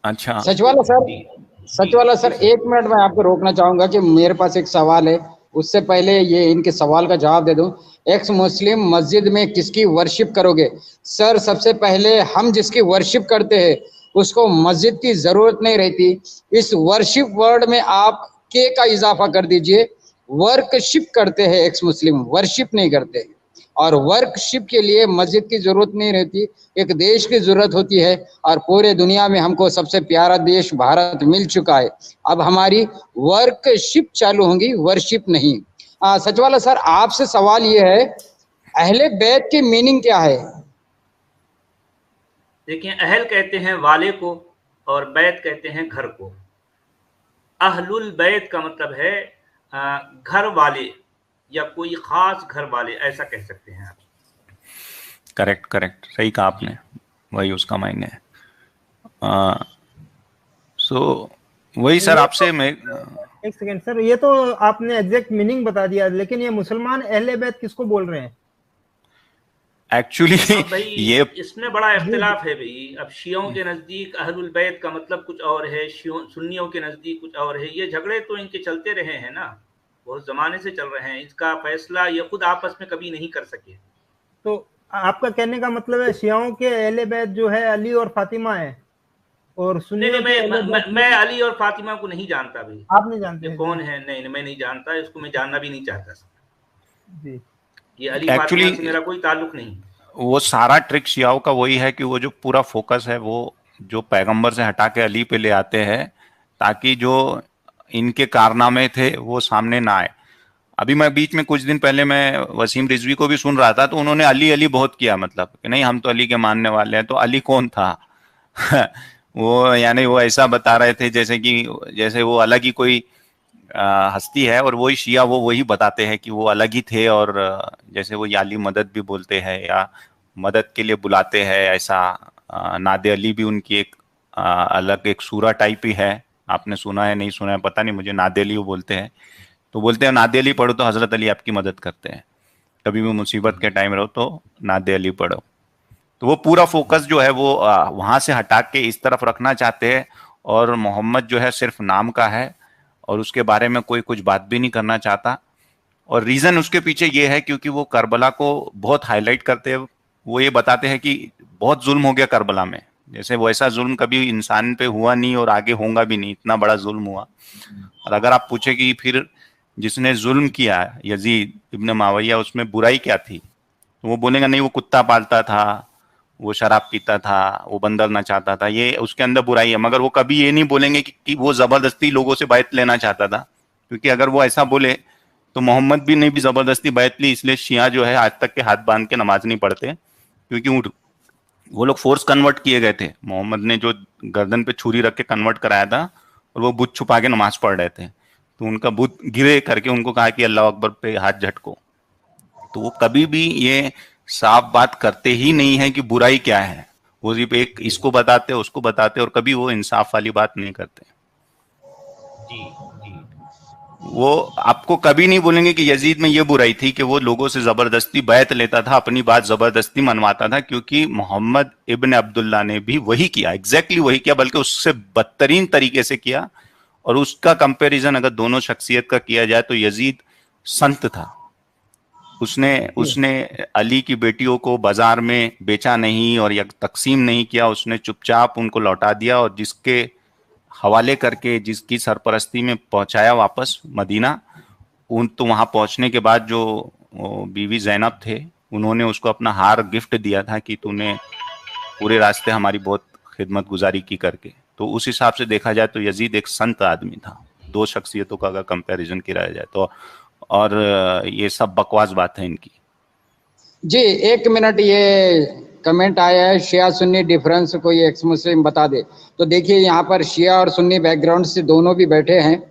अच्छा, सच वाला सर, 1 मिनट मैं आपको रोकना चाहूंगा कि मेरे पास एक सवाल है। उससे पहले ये इनके सवाल का जवाब दे दूं। एक्स मुस्लिम मस्जिद में किसकी वर्शिप करोगे? सर, सबसे पहले हम जिसकी वर्शिप करते हैं उसको मस्जिद की जरूरत नहीं रहती। इस वर्शिप वर्ड में आप के का इजाफा कर दीजिए। वर्कशिप करते हैं एक्स मुस्लिम, वर्शिप नहीं करते। और वर्कशिप के लिए मस्जिद की जरूरत नहीं रहती, एक देश की जरूरत होती है। और पूरे दुनिया में हमको सबसे प्यारा देश भारत मिल चुका है। अब हमारी वर्कशिप चालू होंगी, वर्शिप नहीं। सच वाला सर, आपसे सवाल ये है, अहले बैत की मीनिंग क्या है? देखिए, अहल कहते हैं वाले को और बैत कहते हैं घर को। अहलुल बैत का मतलब है घर वाले या कोई खास घर वाले, ऐसा कह सकते हैं आप। करेक्ट, सही कहा आपने, वही उसका मायने है। वही सर आपसे मैं एक सेकंड सर, ये तो आपने एग्जैक्ट मीनिंग बता दिया, लेकिन ये मुसलमान अहले बैत किसको बोल रहे हैं एक्चुअली? ये इसमें बड़ा इख्तिलाफ है भाई। अब शियों के नज़दीक अहलुल बैत का मतलब कुछ और है, सुन्नियों के नज़दीक कुछ और है। ये झगड़े तो इनके चलते रहे हैं ना, बहुत ज़माने से चल रहे हैं। इसका फैसला ये खुद आपस में कभी नहीं कर सके। तो आपका कहने का मतलब है शियाओं के अहले बैत जो है अली और फातिमा है, और सुन्नियों नहीं, मैं अली और फातिमा को नहीं जानता भाई। आप नहीं जानते कौन है? नहीं, मैं नहीं जानता इसको, मैं जानना भी नहीं चाहता जी। ये अली एक्चुअली फातिमा से मेरा कोई ताल्लुक नहीं। वो सारा ट्रिक शियाओं का वही है कि वो जो पूरा फोकस है वो जो पैगंबर से हटा के अली पे ले आते हैं, ताकि जो इनके कारनामे थे वो सामने ना आए। अभी मैं बीच में कुछ दिन पहले मैं वसीम रिजवी को भी सुन रहा था, तो उन्होंने अली अली बहुत किया, मतलब कि नहीं हम तो अली के मानने वाले हैं। तो अली कौन था? वो यानी वो ऐसा बता रहे थे जैसे कि जैसे वो अलग ही कोई हस्ती है, और वही शिया वो वही बताते हैं कि वो अलग ही थे। और जैसे वो याली मदद भी बोलते हैं या मदद के लिए बुलाते हैं ऐसा। नादे अली भी उनकी एक अलग एक सूरा टाइप ही है। आपने सुना है नहीं सुना है पता नहीं मुझे, नादे अली वो बोलते हैं। तो बोलते हैं नादे अली पढ़ो तो हजरत अली आपकी मदद करते हैं, कभी भी मुसीबत के टाइम रहो तो नादे अली पढ़ो। तो वो पूरा फोकस जो है वो वहां से हटा के इस तरफ रखना चाहते हैं। और मोहम्मद जो है सिर्फ नाम का है और उसके बारे में कोई कुछ बात भी नहीं करना चाहता। और रीजन उसके पीछे ये है क्योंकि वो करबला को बहुत हाईलाइट करते हैं। वो ये बताते हैं कि बहुत जुल्म हो गया करबला में, जैसे वैसा जुल्म कभी इंसान पे हुआ नहीं और आगे होगा भी नहीं, इतना बड़ा जुल्म हुआ। और अगर आप पूछे कि फिर जिसने जुल्म किया यजीद इब्न माविया उसमें बुराई क्या थी, तो वो बोलेगा नहीं वो कुत्ता पालता था, वो शराब पीता था, वो बंदर नचाता था, ये उसके अंदर बुराई है। मगर वो कभी ये नहीं बोलेंगे कि वो जबरदस्ती लोगों से बैत लेना चाहता था, क्योंकि अगर वो ऐसा बोले तो मोहम्मद भी ने भी जबरदस्ती बैत ली। इसलिए शिया जो है आज तक के हाथ बांध के नमाज नहीं पढ़ते, क्योंकि वो लोग फोर्स कन्वर्ट किए गए थे। मोहम्मद ने जो गर्दन पे छुरी रख के कन्वर्ट कराया था और वो बुत छुपा के नमाज पढ़ रहे थे, तो उनका बुत गिरे करके उनको कहा कि अल्लाह अकबर पे हाथ झटको। तो वो कभी भी ये साफ बात करते ही नहीं है कि बुराई क्या है, वो सिर्फ एक इसको बताते उसको बताते, और कभी वो इंसाफ वाली बात नहीं करते। जी जी। वो आपको कभी नहीं बोलेंगे कि यजीद में ये बुराई थी कि वो लोगों से जबरदस्ती बैत लेता था, अपनी बात जबरदस्ती मनवाता था, क्योंकि मोहम्मद इब्न अब्दुल्ला ने भी वही किया, एग्जैक्टली वही किया, बल्कि उससे बदतरीन तरीके से किया। और उसका कंपैरिजन अगर दोनों शख्सियत का किया जाए तो यजीद संत था। उसने उसने अली की बेटियों को बाजार में बेचा नहीं और या तकसीम नहीं किया, उसने चुपचाप उनको लौटा दिया और जिसके हवाले करके जिसकी सरपरस्ती में पहुंचाया वापस मदीना। उन तो वहां पहुंचने के बाद जो बीवी जैनब थे उन्होंने उसको अपना हार गिफ्ट दिया था कि तूने पूरे रास्ते हमारी बहुत खिदमत गुजारी की करके। तो उस हिसाब से देखा जाए तो यजीद एक संत आदमी था, दो शख्सियतों का अगर कंपैरिजन किया जाए तो। और ये सब बकवास बात है इनकी। जी एक मिनट, ये कमेंट आया है शिया सुन्नी डिफरेंस को ये एक्स मुस्लिम बता दे। तो देखिए यहाँ पर शिया और सुन्नी बैकग्राउंड से दोनों भी बैठे हैं,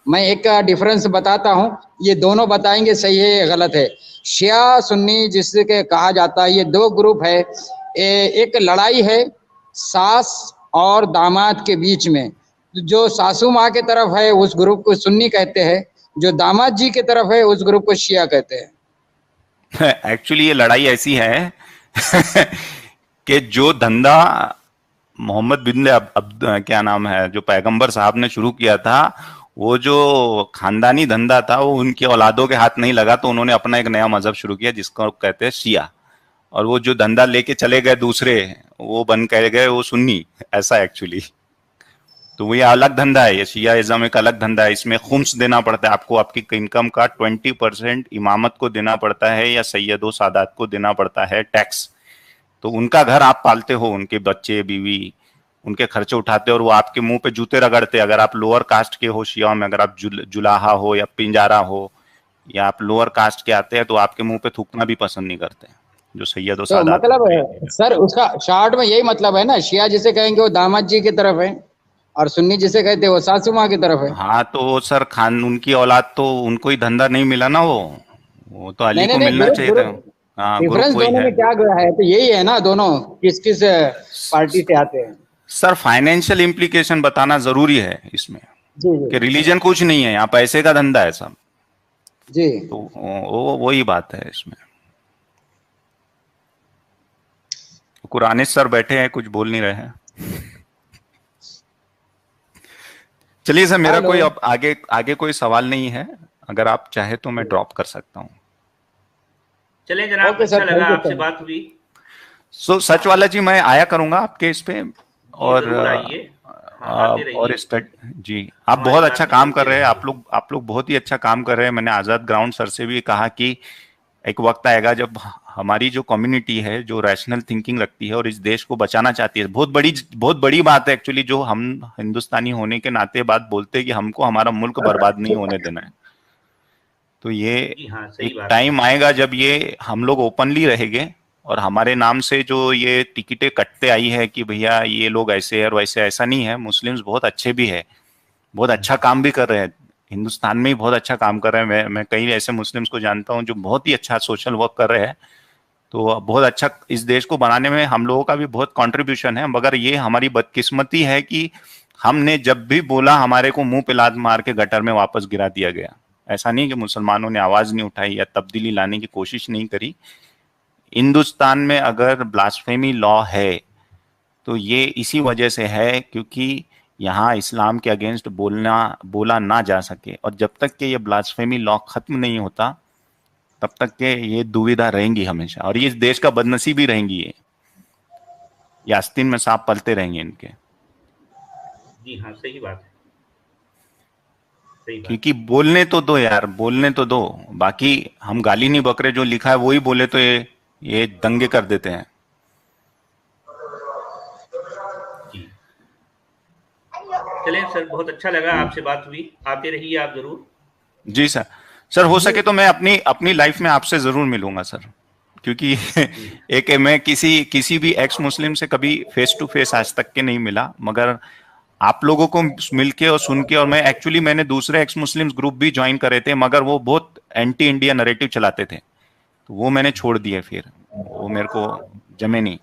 मैं एक डिफरेंस बताता हूँ, ये दोनों बताएंगे सही है या गलत है। शिया सुन्नी जिसके कहा जाता है ये दो ग्रुप है। एक लड़ाई है सास और दामाद के बीच में, जो सासू माँ के तरफ है उस ग्रुप को सुन्नी कहते हैं, जो दामाद जी के तरफ है उस ग्रुप को शिया कहते हैं। एक्चुअली ये लड़ाई ऐसी है कि जो धंधा मोहम्मद बिन क्या नाम है जो पैगंबर साहब ने शुरू किया था, वो जो खानदानी धंधा था वो उनकी औलादों के हाथ नहीं लगा, तो उन्होंने अपना एक नया मजहब शुरू किया जिसको कहते हैं शिया। और वो जो धंधा लेके चले गए दूसरे, वो बन कर गए वो सुन्नी, ऐसा एक्चुअली। तो ये अलग धंधा है, ये शियाइज्म एक अलग धंधा है। इसमें खुम्स देना पड़ता है आपको, आपकी इनकम का 20% इमामत को देना पड़ता है या सैयदो सादात को देना पड़ता है टैक्स। तो उनका घर आप पालते हो, उनके बच्चे बीवी उनके खर्चे उठाते हो, और वो आपके मुंह पे जूते रगड़ते। अगर आप लोअर कास्ट के हो शिया में, अगर आप जुलाहा हो या पिंजारा हो या आप लोअर कास्ट के आते हैं, तो आपके मुंह पे थूकना भी पसंद नहीं करते जो सैयदो तो सादात। मतलब सर उसका शॉर्ट में यही मतलब है ना, शिया जिसे कहेंगे वो दामाद जी की तरफ है और सुन्नी जिसे कहते हैं वो सासू माँ की तरफ है। हाँ तो सर खान उनकी औलाद तो उनको ही धंधा नहीं मिला ना, वो तो अली नहीं को नहीं नहीं, मिलना ग्रुप चाहिए था। ग्रुप हाँ ग्रुप डिफरेंस वही दोनों है में क्या गया है, तो यही है ना, दोनों किस किस पार्टी से आते हैं। सर। फाइनेंशियल इम्प्लीकेशन बताना जरूरी है इसमें, जी जी कि रिलीजन कुछ नहीं है, यहाँ पैसे का धंधा है सब। जी। तो वो वही बात है इसमें। कुरानिस सर बैठे हैं, कुछ बोल नहीं रहे हैं। चलिए सर, मेरा हेलो। कोई अब आगे आगे कोई सवाल नहीं है, अगर आप चाहे तो मैं ड्रॉप कर सकता हूँ। चलें जनाब, ओके अच्छा सर, लगा थैंक यू आपसे सर। बात हुई। सच वाला जी मैं आया करूंगा आपके इस पे। जी और जरूर आइए, हाँ आते और रहिए, जी आप हमारे बहुत साथ अच्छा में काम कर जुड़ते रहे हैं। रहिए। आप लोग बहुत ही अच्छा काम कर रहे हैं। मैंने आजाद ग्राउंड सर से भी कहा कि एक वक्त आएगा जब हमारी जो कम्युनिटी है जो रैशनल थिंकिंग रखती है और इस देश को बचाना चाहती है, बहुत बड़ी बात है एक्चुअली, जो हम हिंदुस्तानी होने के नाते बात बोलते हैं कि हमको हमारा मुल्क बर्बाद नहीं होने देना है। तो ये जी हाँ, सही एक बात है। टाइम आएगा जब ये हम लोग ओपनली रहेंगे और हमारे नाम से जो ये टिकटें कटते आई है कि भैया ये लोग ऐसे है और वैसे, ऐसा नहीं है। मुस्लिम्स बहुत अच्छे भी है, बहुत अच्छा काम भी कर रहे हैं, हिंदुस्तान में ही बहुत अच्छा काम कर रहे हैं। मैं कई ऐसे मुस्लिम्स को जानता हूँ जो बहुत ही अच्छा सोशल वर्क कर रहे हैं। तो बहुत अच्छा, इस देश को बनाने में हम लोगों का भी बहुत कंट्रीब्यूशन है। मगर ये हमारी बदकिस्मती है कि हमने जब भी बोला हमारे को मुंह पे लात मार के गटर में वापस गिरा दिया गया। ऐसा नहीं कि मुसलमानों ने आवाज नहीं उठाई या तब्दीली लाने की कोशिश नहीं करी। हिंदुस्तान में अगर ब्लास्फेमी लॉ है तो ये इसी वजह से है क्योंकि यहाँ इस्लाम के अगेंस्ट बोला ना जा सके। और जब तक कि ये ब्लास्फेमी लॉ खत्म नहीं होता तब तक के ये दुविधा रहेंगी हमेशा, और ये इस देश का बदनसीबी रहेंगी। ये आस्तीन में सांप पलते रहेंगे इनके। जी हाँ, सही बात है, सही बात। क्योंकि बोलने तो दो यार, बोलने तो दो, बाकी हम गाली नहीं बक रहे, जो लिखा है वही बोले तो ये दंगे कर देते हैं। जी चलें सर, बहुत अच्छा लगा आपसे बात हुई, आते रहिए आप जरूर। जी सर। सर हो सके तो मैं अपनी अपनी लाइफ में आपसे जरूर मिलूंगा सर, क्योंकि एक मैं किसी भी एक्स मुस्लिम से कभी फेस टू फेस आज तक के नहीं मिला, मगर आप लोगों को मिलके और सुन के, और मैंने दूसरे एक्स मुस्लिम्स ग्रुप भी ज्वाइन करे थे मगर वो बहुत एंटी इंडिया नैरेटिव चलाते थे, तो वो मैंने छोड़ दिए, फिर वो मेरे को जमे नहीं।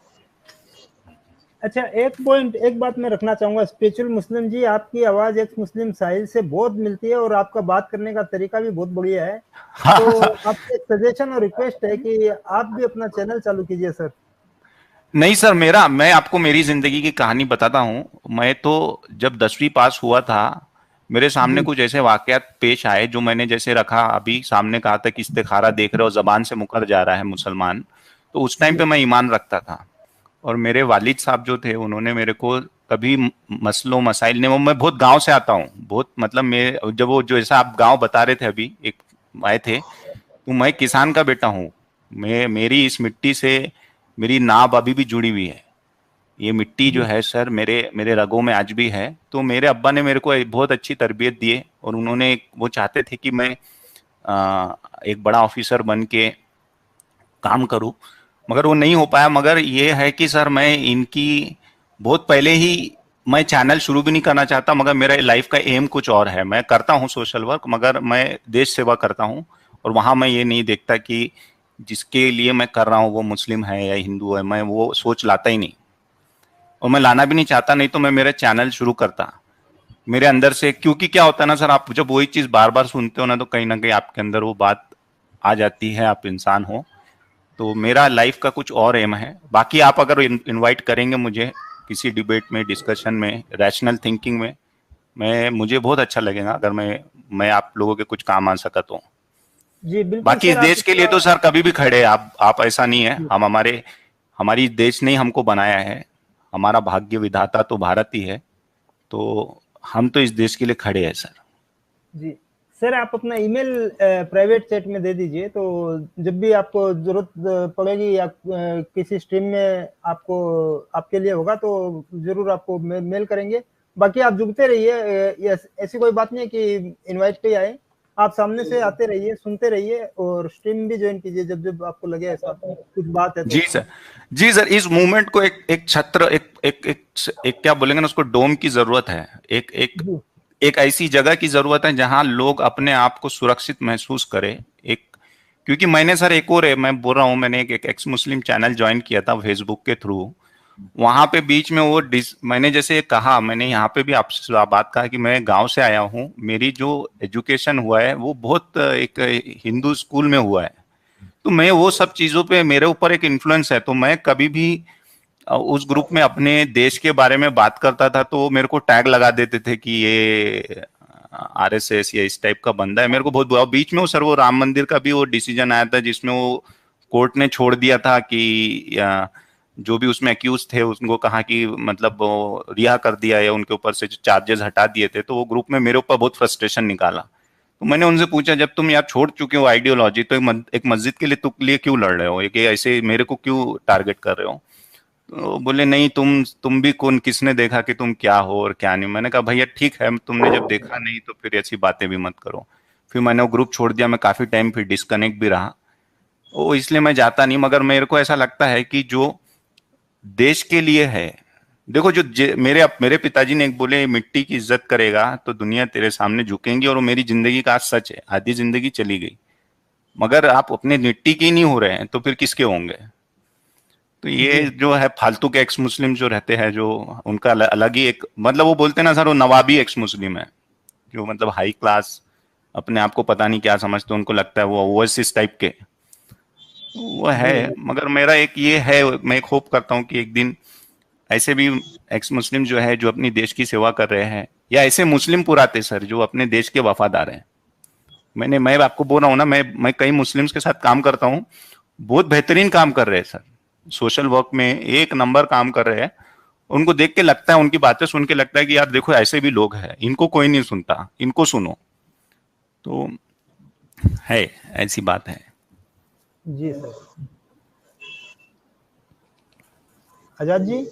अच्छा, एक बात मैं रखना चाहूंगा स्पिरिचुअल मुस्लिम जी, आपकी आवाज एक्स मुस्लिम साहिल से बहुत मिलती है और आपका बात करने का तरीका भी बहुत बढ़िया है। तो आपसे सजेशन और रिक्वेस्ट है कि आप भी अपना चैनल चालू कीजिए सर। नहीं सर, मैं आपको मेरी जिंदगी की कहानी बताता हूँ। मैं तो जब 10वीं पास हुआ था, मेरे सामने कुछ ऐसे वाकयात पेश आए जो मैंने जैसे रखा अभी सामने, कहा था कि इस्तिखारा देख रहे हो, जबान से मुकर जा रहा है मुसलमान। तो उस टाइम पे मैं ईमान रखता था, और मेरे वालिद साहब जो थे उन्होंने मेरे को कभी मसलों मसाइल ने, मैं बहुत गांव से आता हूँ, बहुत मतलब मैं जब वो जो ऐसा आप गांव बता रहे थे अभी एक आए थे, तो मैं किसान का बेटा हूँ। मेरी इस मिट्टी से मेरी नाब अभी भी जुड़ी हुई है। ये मिट्टी जो है सर मेरे मेरे रगों में आज भी है। तो मेरे अब्बा ने मेरे को बहुत अच्छी तरबियत दी है, और उन्होंने वो चाहते थे कि मैं एक बड़ा ऑफिसर बन के काम करूं, मगर वो नहीं हो पाया। मगर ये है कि सर मैं इनकी बहुत पहले ही, मैं चैनल शुरू भी नहीं करना चाहता, मगर मेरा लाइफ का एम कुछ और है। मैं करता हूँ सोशल वर्क, मगर मैं देश सेवा करता हूँ, और वहां मैं ये नहीं देखता कि जिसके लिए मैं कर रहा हूँ वो मुस्लिम है या हिंदू है, मैं वो सोच लाता ही नहीं, और मैं लाना भी नहीं चाहता। नहीं तो मैं मेरा चैनल शुरू करता मेरे अंदर से। क्योंकि क्या होता है ना सर, आप जब वही चीज बार बार सुनते हो ना कहीं आपके अंदर वो बात आ जाती है, आप इंसान हो। तो मेरा लाइफ का कुछ और एम है। बाकी आप अगर इनवाइट करेंगे मुझे किसी डिबेट में, डिस्कशन में, रैशनल थिंकिंग में, मुझे बहुत अच्छा लगेगा अगर मैं आप लोगों के कुछ काम आ सका तो। जी बिल्कुल बाकी इस सर, देश के लिए तो सर कभी भी खड़े हैं आप ऐसा नहीं है। हम हमारी देश ने ही हमको बनाया है, हमारा भाग्य विधाता तो भारत ही है, तो हम तो इस देश के लिए खड़े हैं सर। जी सर, आप अपना ईमेल प्राइवेट चैट में दे दीजिए, तो जब भी आपको जरूरत पड़ेगी या किसी स्ट्रीम में आपको आपके लिए होगा तो जरूर आपको मेल करेंगे। बाकी आप जुड़ते रहिए, ऐसी कोई बात नहीं है कि इनवाइट पे आए, आप सामने से आते रहिए, सुनते रहिए, और स्ट्रीम भी ज्वाइन कीजिए जब जब आपको लगे ऐसा कुछ बात है तो। जी सर, जी सर। इस मूवमेंट को एक छत्र, एक क्या बोलेंगे ना उसको, डोम की जरूरत है। एक ऐसी जगह की जरूरत है जहां लोग अपने आप को सुरक्षित महसूस करें। क्योंकि मैंने सर एक और मैं बोल रहा हूँ, मैंने एक एक्स मुस्लिम चैनल ज्वाइन किया था फेसबुक के थ्रू। वहां पे बीच में वो मैंने जैसे कहा, मैंने यहाँ पे भी आपसे बात कहा कि मैं गांव से आया हूँ, मेरी जो एजुकेशन हुआ है वो बहुत एक हिंदू स्कूल में हुआ है। तो मैं वो सब चीजों पे मेरे ऊपर एक इन्फ्लुएंस है। तो मैं कभी भी उस ग्रुप में अपने देश के बारे में बात करता था तो मेरे को टैग लगा देते थे कि ये आरएसएस या इस टाइप का बंदा है। मेरे को बहुत बुरा, बीच में वो सर वो राम मंदिर का भी वो डिसीजन आया था जिसमें वो कोर्ट ने छोड़ दिया था कि जो भी उसमें अक्यूज थे उनको कहा कि मतलब रिहा कर दिया, या उनके ऊपर से चार्जेस हटा दिए थे। तो वो ग्रुप में मेरे ऊपर बहुत फ्रस्ट्रेशन निकाला। तो मैंने उनसे पूछा, जब तुम यार छोड़ चुके हो आइडियोलॉजी, तो एक मस्जिद के लिए क्यों लड़ रहे हो, एक ऐसे मेरे को क्यों टारगेट कर रहे हो? तो बोले नहीं, तुम भी कौन, किसने देखा कि तुम क्या हो और क्या नहीं। मैंने कहा भैया ठीक है, तुमने जब देखा नहीं तो फिर ऐसी बातें भी मत करो। फिर मैंने वो ग्रुप छोड़ दिया, मैं काफी टाइम फिर डिस्कनेक्ट भी रहा, वो इसलिए मैं जाता नहीं। मगर मेरे को ऐसा लगता है कि जो देश के लिए है, देखो जो मेरे पिताजी ने एक बोले, मिट्टी की इज्जत करेगा तो दुनिया तेरे सामने झुकेंगी, और वो मेरी जिंदगी का आज सच है। आधी जिंदगी चली गई, मगर आप अपने मिट्टी के ही नहीं हो रहे हैं तो फिर किसके होंगे? तो ये जी जो है फालतू के एक्स मुस्लिम जो रहते हैं, जो उनका अलग ही एक मतलब, वो बोलते हैं ना सर, वो नवाबी एक्स मुस्लिम है, जो मतलब हाई क्लास, अपने आप को पता नहीं क्या समझते, उनको लगता है वो ओवरसीज टाइप के, वो जी है। मगर मेरा एक ये है, मैं एक होप करता हूँ कि एक दिन ऐसे भी एक्स मुस्लिम जो है, जो अपनी देश की सेवा कर रहे हैं, या ऐसे मुस्लिम पुराते सर जो अपने देश के वफादार हैं। मैं आपको बोल रहा हूँ ना, मैं कई मुस्लिम्स के साथ काम करता हूँ, बहुत बेहतरीन काम कर रहे हैं सर, सोशल वर्क में एक नंबर काम कर रहे हैं। उनको देख के लगता है, उनकी बातें सुन के लगता है कि यार देखो ऐसे भी लोग हैं, इनको कोई नहीं सुनता, इनको सुनो। तो है, ऐसी बात है। जी सर। आजाद जी,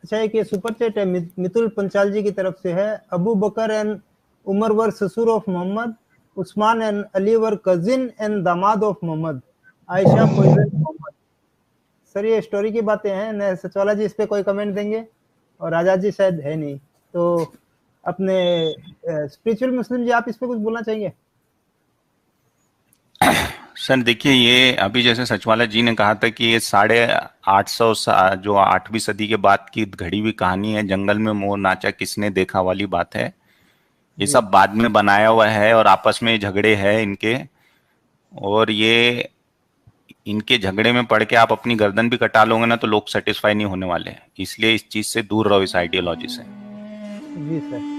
अच्छा एक ये सुपर चैट है मितुल पंचाल जी की तरफ से है। Abu Bakr and Umar were ससुर of Mohammed, Usman and Ali were cousin and दामाद of Mohammed, Aisha poison Mohammed. Sir ये स्टोरी की बातें हैं, न सचवाला जी इस पे कोई कमेंट देंगे? और आजाद जी शायद है नहीं, तो अपने स्पिरिचुअल मुस्लिम जी आप इस पे कुछ बोलना चाहेंगे? सर देखिए, ये अभी जैसे सचवाला जी ने कहा था कि ये 850 जो 8वीं सदी के बाद की घड़ी हुई कहानी है, जंगल में मोर नाचा किसने देखा वाली बात है, ये जी सब बाद में बनाया हुआ है, और आपस में झगड़े हैं इनके। और ये इनके झगड़े में पड़ के आप अपनी गर्दन भी कटा लोगे ना तो लोग सेटिस्फाई नहीं होने वाले हैं, इसलिए इस चीज से दूर रहो, इस आइडियोलॉजी से। जी सर।